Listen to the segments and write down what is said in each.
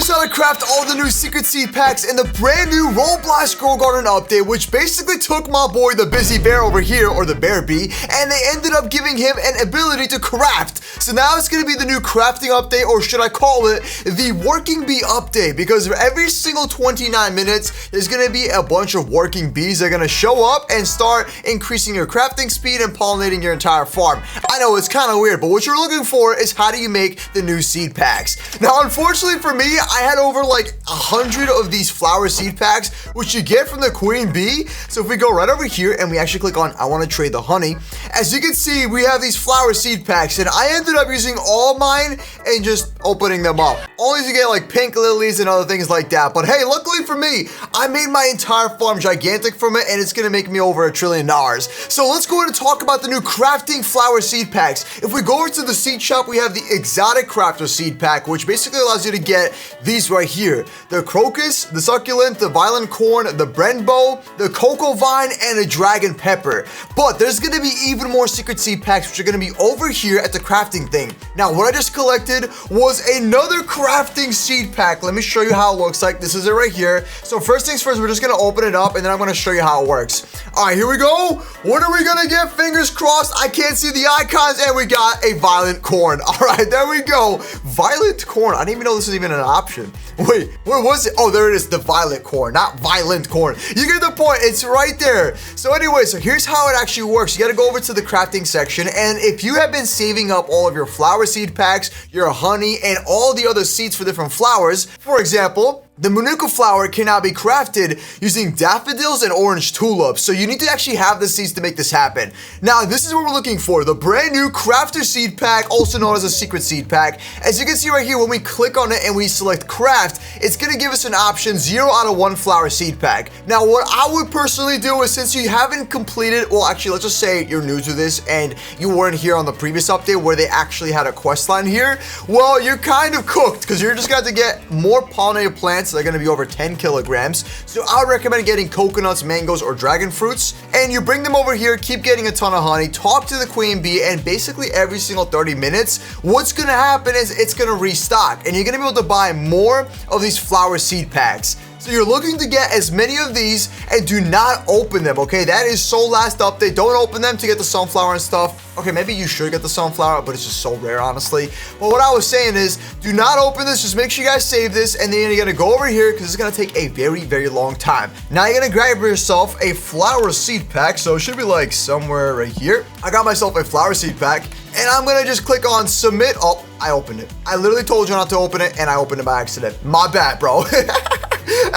here's how to craft all the new secret seed packs in the brand new Roblox Grow Garden update, which basically took my boy the busy bear over here, or the bear bee, and they ended up giving him an ability to craft. So now it's going to be the new crafting update, or should I call it the working bee update, because every single 29 minutes, there's going to be a bunch of working bees that are going to show up and start increasing your crafting speed and pollinating your entire farm. I know it's kind of weird, but what you're looking for is how do you make the new seed packs. Now, unfortunately for me, I had over like 100 of these flower seed packs, which you get from the queen bee. So if we go right over here and we actually click on I want to trade the honey, as you can see, we have these flower seed packs, and I ended up using all mine and just opening them up, only to get like pink lilies and other things like that. But hey, luckily for me, I made my entire farm gigantic from it, and it's gonna make me over $1 trillion. So let's go ahead and talk about the new crafting flower seed packs. If we go over to the seed shop, we have the exotic crafter seed pack, which basically allows you to get these right here: the crocus, the succulent, the violent corn, the brenbo, the cocoa vine, and the dragon pepper. But there's gonna be even more secret seed packs, which are gonna be over here at the crafting thing. Now, what I just collected was another crafting seed pack. Let me show you how it looks like. This is it right here. So first things first, we're just gonna open it up, and then I'm gonna show you how it works. All right, here we go. What are we gonna get? Fingers crossed. I can't see the icons, and we got a violent corn. All right, there we go. Violet corn. I didn't even know this was even an option. Wait, where was it? Oh, there it is, the violet corn, not violent corn. You get the point, it's right there. So anyway, so here's how it actually works. You gotta go over to the crafting section, and if you have been saving up all of your flower seed packs, your honey, and all the other seeds for different flowers, for example, the Manuka flower can now be crafted using daffodils and orange tulips. So you need to actually have the seeds to make this happen. Now, this is what we're looking for: the brand new crafter seed pack, also known as a secret seed pack. As you can see right here, when we click on it and we select craft, it's gonna give us an option 0 out of 1 flower seed pack. Now, what I would personally do is, since you haven't completed, well, actually, let's just say you're new to this and you weren't here on the previous update where they actually had a quest line here, well, you're kind of cooked, because you're just going to get more pollinated plants. They're going to be over 10 kilograms. So I would recommend getting coconuts, mangoes, or dragon fruits, and you bring them over here, keep getting a ton of honey, talk to the queen bee, and basically every single 30 minutes, what's going to happen is it's going to restock, and you're going to be able to buy more of these flower seed packs. So you're looking to get as many of these, and do not open them, okay? That is so last update. Don't open them to get the sunflower and stuff. Okay, maybe you should get the sunflower, but it's just so rare, honestly. But what I was saying is, do not open this. Just make sure you guys save this, and then you're gonna go over here, because it's gonna take a very, very long time. Now you're gonna grab yourself a flower seed pack. So it should be like somewhere right here. I got myself a flower seed pack, and I'm gonna just click on submit. Oh, I opened it. I literally told you not to open it, and I opened it by accident. My bad, bro.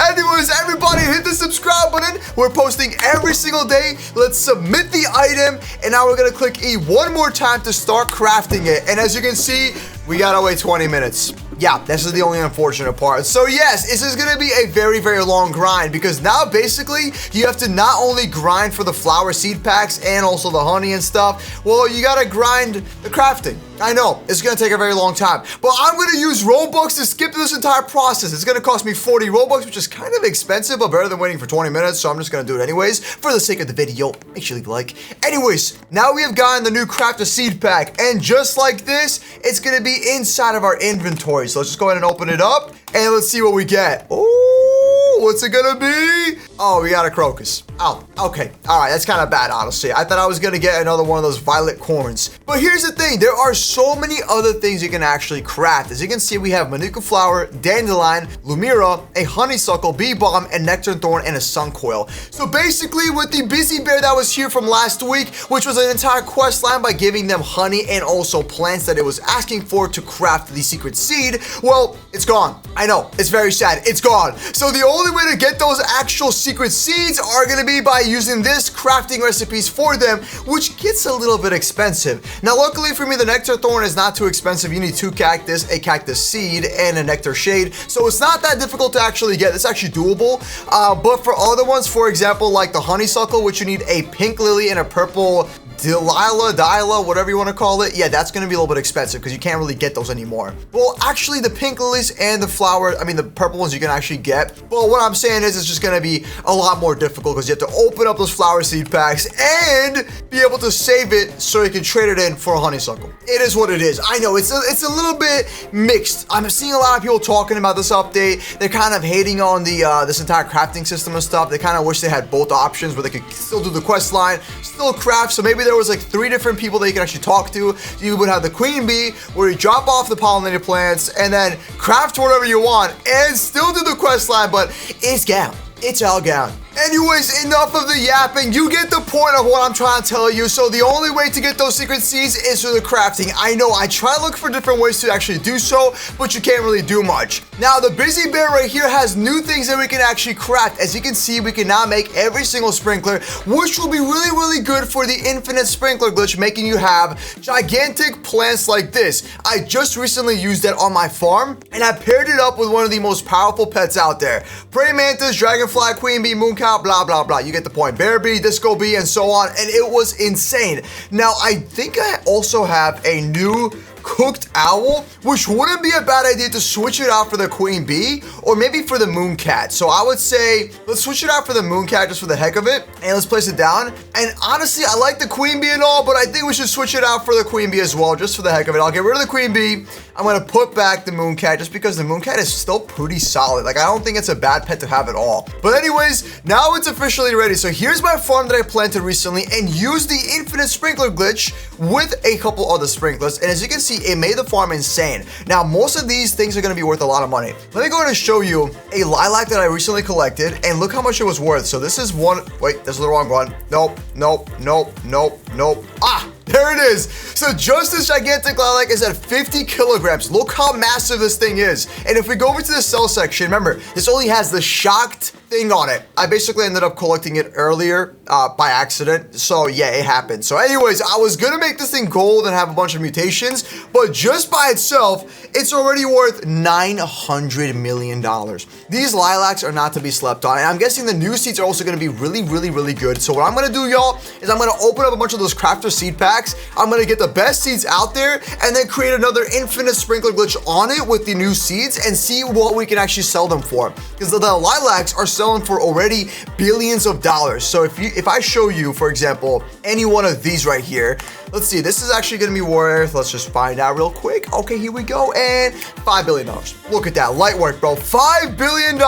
Anyways, everybody, hit the subscribe button. We're posting every single day. Let's submit the item, and now we're gonna click E one more time to start crafting it. And as you can see, we gotta wait 20 minutes. Yeah, this is the only unfortunate part. So yes, this is gonna be a very, very long grind, because now basically you have to not only grind for the flower seed packs and also the honey and stuff. Well, you gotta grind the crafting. I know, it's gonna take a very long time, but I'm gonna use Robux to skip this entire process. It's gonna cost me 40 Robux, which is kind of expensive, but better than waiting for 20 minutes, so I'm just gonna do it anyways, for the sake of the video. Make sure you leave a like. Anyways, now we have gotten the new crafter seed pack, and just like this, it's gonna be inside of our inventory. So let's just go ahead and open it up, and let's see what we get. Oh, what's it gonna be? Oh, we got a crocus. Oh, okay. All right, that's kind of bad, honestly. I thought I was gonna get another one of those violet corns. But here's the thing, there are so many other things you can actually craft. As you can see, we have Manuka flower, dandelion, lumira, a honeysuckle, bee balm, and nectar thorn, and a sun coil. So basically, with the busy bear that was here from last week, which was an entire quest line by giving them honey and also plants that it was asking for to craft the secret seed, well, it's gone. I know, it's very sad, it's gone. So the only way to get those actual secret seeds are gonna be by using this crafting recipes for them, which gets a little bit expensive. Now, luckily for me, the nectar thorn is not too expensive. You need 2 cactus, a cactus seed, and a nectar shade. So it's not that difficult to actually get. It's actually doable. But for other ones, for example, like the honeysuckle, which you need a pink lily and a purple Delilah, whatever you want to call it. Yeah, that's going to be a little bit expensive because you can't really get those anymore. Well, actually, the pink lilies and the the purple ones you can actually get. But what I'm saying is it's just going to be a lot more difficult because you have to open up those flower seed packs and be able to save it so you can trade it in for a honeysuckle. It is what it is. I know it's a little bit mixed. I'm seeing a lot of people talking about this update. They're kind of hating on the this entire crafting system and stuff. They kind of wish they had both options where they could still do the quest line, still craft. So maybe there was like 3 different people that you could actually talk to. So you would have the queen bee where you drop off the pollinated plants and then craft whatever you want and still do the quest line, but it's gown. It's all gown. Anyways, enough of the yapping. You get the point of what I'm trying to tell you. So the only way to get those secret seeds is through the crafting. I know I try to look for different ways to actually do so, but you can't really do much. Now, the busy bear right here has new things that we can actually craft. As you can see, we can now make every single sprinkler, which will be really, really good for the infinite sprinkler glitch, making you have gigantic plants like this. I just recently used that on my farm, and I paired it up with one of the most powerful pets out there. Praying mantis, dragonfly, queen bee, moon cow, blah, blah, blah. You get the point. Bear bee, disco bee, and so on. And it was insane. Now, I think I also have a new cooked owl, which wouldn't be a bad idea to switch it out for the queen bee or maybe for the moon cat. So I would say let's switch it out for the moon cat just for the heck of it, and let's place it down. And honestly, I like the queen bee and all, but I think we should switch it out for the queen bee as well, just for the heck of it. I'll get rid of the queen bee. I'm gonna put back the moon cat just because the moon cat is still pretty solid. Like, I don't think it's a bad pet to have at all. But anyways, now it's officially ready. So here's my farm that I planted recently and used the infinite sprinkler glitch with a couple other sprinklers. And as you can see, it made the farm insane. Now, most of these things are going to be worth a lot of money. Let me go ahead and show you a lilac that I recently collected, and look how much it was worth. So this is one. Wait, this is the wrong one. Nope. Ah, there it is. So just this gigantic lilac is at 50 kilograms. Look how massive this thing is. And if we go over to the sell section, remember, this only has the shocked thing on it. I basically ended up collecting it earlier by accident. So yeah, it happened. So anyways, I was gonna make this thing gold and have a bunch of mutations, but just by itself, it's already worth $900 million. These lilacs are not to be slept on. And I'm guessing the new seeds are also gonna be really, really, really good. So what I'm gonna do, y'all, is I'm gonna open up a bunch of those crafter seed packs. I'm gonna get the best seeds out there and then create another infinite sprinkler glitch on it with the new seeds and see what we can actually sell them for. Because the lilacs are selling for already billions of dollars. So if I show you, for example, any one of these right here, let's see, this is actually gonna be worth, let's just find out real quick. Okay, here we go, and $5 billion. Look at that, light work, bro. $5 billion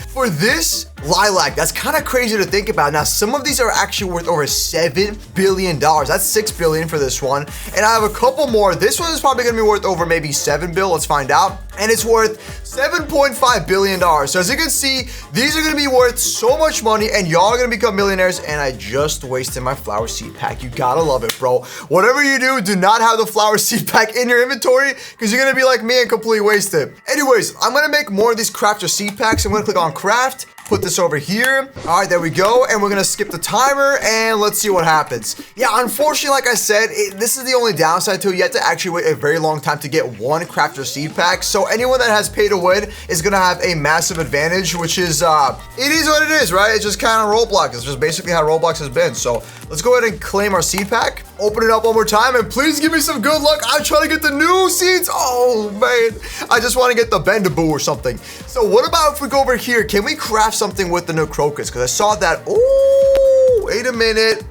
for this lilac. That's kind of crazy to think about. Now, some of these are actually worth over $7 billion. That's $6 billion for this one. And I have a couple more. This one is probably gonna be worth over maybe $7 billion. Let's find out. And it's worth $7.5 billion. So as you can see, these are gonna be worth so much money and y'all are gonna become millionaires. And I just wasted my flower seed pack. You gotta love it, bro. Whatever you do not have the flower seed pack in your inventory because you're gonna be like me and completely waste it. Anyways, I'm gonna make more of these crafter seed packs. I'm gonna click on craft. Put this over here. All right, there we go. And we're gonna skip the timer and let's see what happens. Yeah, unfortunately, like I said, this is the only downside to it. You have to actually wait a very long time to get one crafter seed pack. So anyone that has pay to win is gonna have a massive advantage, which is, it is what it is, right? It's just kind of Roblox. It's just basically how Roblox has been. So let's go ahead and claim our seed pack. Open it up one more time and please give me some good luck. I'm trying to get the new seeds. Oh man, I just want to get the Bendaboo or something. So what about if we go over here? Can we craft something with the new crocus? Because I saw that. Ooh, wait a minute.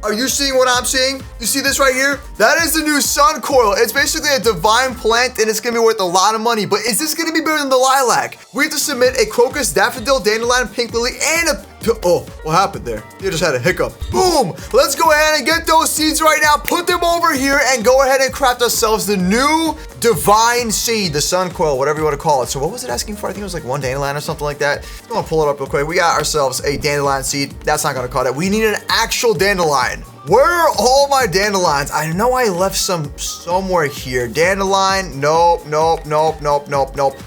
Are you seeing what I'm seeing? You see this right here? That is the new sun coil. It's basically a divine plant and it's gonna be worth a lot of money. But is this gonna be better than the lilac? We have to submit a crocus, daffodil, dandelion, pink lily, and a... Oh, what happened there? You just had a hiccup. Boom! Let's go ahead and get those seeds right now, put them over here, and go ahead and craft ourselves the new divine seed, the sun coil, whatever you want to call it. So what was it asking for? I think it was like one dandelion or something like that. I'm gonna pull it up real quick. We got ourselves a dandelion seed. That's not gonna cut it. We need an actual dandelion. Where are all my dandelions? I know I left some somewhere here. Dandelion, nope.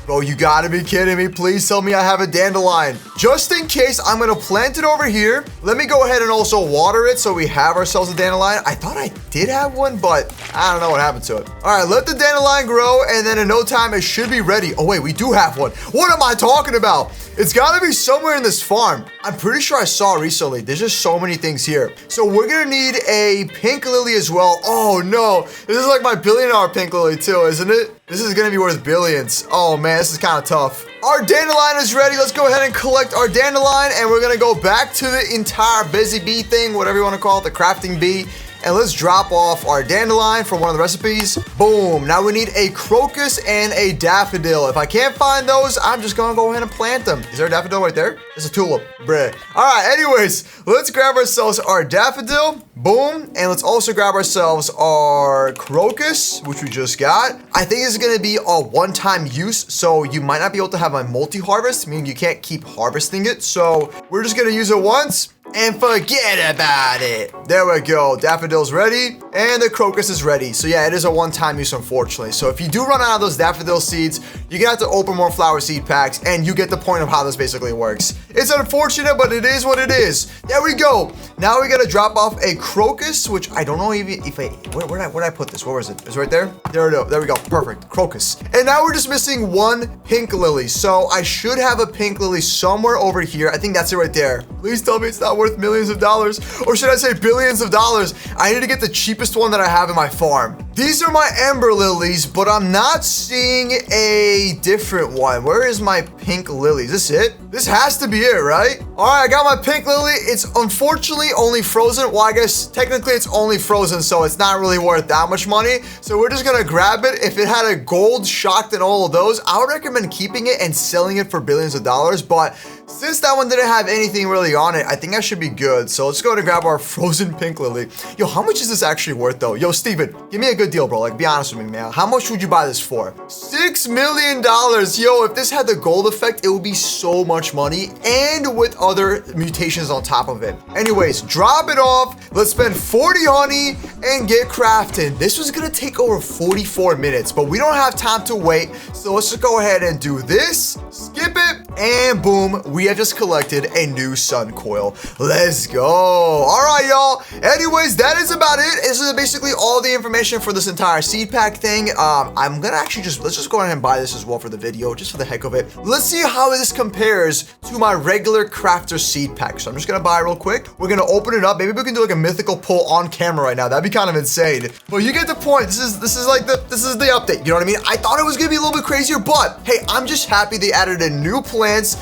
Bro, you gotta be kidding me. Please tell me I have a dandelion. Just in case, I'm gonna plant it over here. Let me go ahead and also water it so we have ourselves a dandelion. I thought I did have one, but I don't know what happened to it. All right, let the dandelion grow, and then in no time, it should be ready. Oh wait, we do have one. What am I talking about? It's gotta be somewhere in this farm. I'm pretty sure I saw recently. There's just so many things here. So we're gonna need need a pink lily as well. Oh no, this is like my $1 billion pink lily too, isn't it? This is gonna be worth billions. Oh man, this is kind of tough. Our dandelion is ready. Let's go ahead and collect our dandelion, and we're gonna go back to the entire busy bee thing, whatever you want to call it, the crafting bee. And let's drop off our dandelion from one of the recipes. Boom. Now we need a crocus and a daffodil. If I can't find those, I'm just gonna go ahead and plant them. Is there a daffodil right there? It's a tulip. Bruh. All right, anyways, let's grab ourselves our daffodil. Boom. And let's also grab ourselves our crocus, which we just got. I think this is gonna be a one-time use, so you might not be able to have a multi-harvest, meaning you can't keep harvesting it. So we're just gonna use it once and forget about it. There we go. Daffodil's ready and the crocus is ready. So yeah, it is a one-time use, unfortunately. So if you do run out of those daffodil seeds, you're gonna have to open more flower seed packs, and you get the point of how this basically works. It's unfortunate, but it is what it is. There we go. Now we gotta drop off a crocus, which I don't know if I, where did I put this? Where was it? It's right there. There we go. Perfect. Crocus. And now we're just missing one pink lily. So I should have a pink lily somewhere over here. I think that's it right there. Please tell me it's not worth millions of dollars, or should I say billions of dollars. I need to get the cheapest one that I have in my farm. These are my amber lilies, but I'm not seeing a different one. Where is my pink lily? Is this it? This has to be it, right? All right, I got my pink lily. It's unfortunately only frozen. Well, I guess technically it's only frozen, so it's not really worth that much money. So we're just gonna grab it. If it had a gold shocked and all of those, I would recommend keeping it and selling it for billions of dollars. But since that one didn't have anything really on it, I think I should be good. So let's go ahead and grab our frozen pink lily. Yo, how much is this actually worth though? Yo, Steven, give me a good deal, bro. Like, be honest with me, man. How much would you buy this for? $6 million. Yo, if this had the gold effect, it would be so much money, and with other mutations on top of it. Anyways, drop it off. Let's spend 40 honey and get crafting. This was gonna take over 44 minutes, but we don't have time to wait. So let's just go ahead and do this. Skip it, and boom, we have just collected a new sun coil. Let's go. All right, y'all. Anyways, that is about it. This is basically all the information for this entire seed pack thing. I'm gonna actually let's just go ahead and buy this as well for the video, just for the heck of it. Let's see how this compares to my regular crafter seed pack. So I'm just gonna buy it real quick. We're gonna open it up. Maybe we can do like a mythical pull on camera right now. That'd be kind of insane. But you get the point. This is the update. You know what I mean? I thought it was gonna be a little bit crazier, but hey, I'm just happy they added in new plants.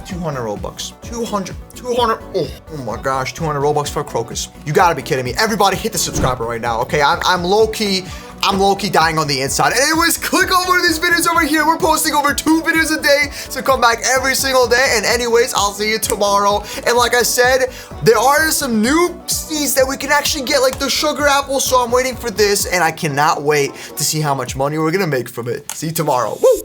200 Robux. 200. Oh my gosh, 200 Robux for a crocus. You gotta be kidding me. Everybody hit the subscriber right now, okay? I'm low-key dying on the inside. Anyways, click on one of these videos over here. We're posting over 2 videos a day, so come back every single day. And anyways, I'll see you tomorrow. And like I said, there are some new seeds that we can actually get, like the sugar apple. So I'm waiting for this, and I cannot wait to see how much money we're gonna make from it. See you tomorrow. Woo!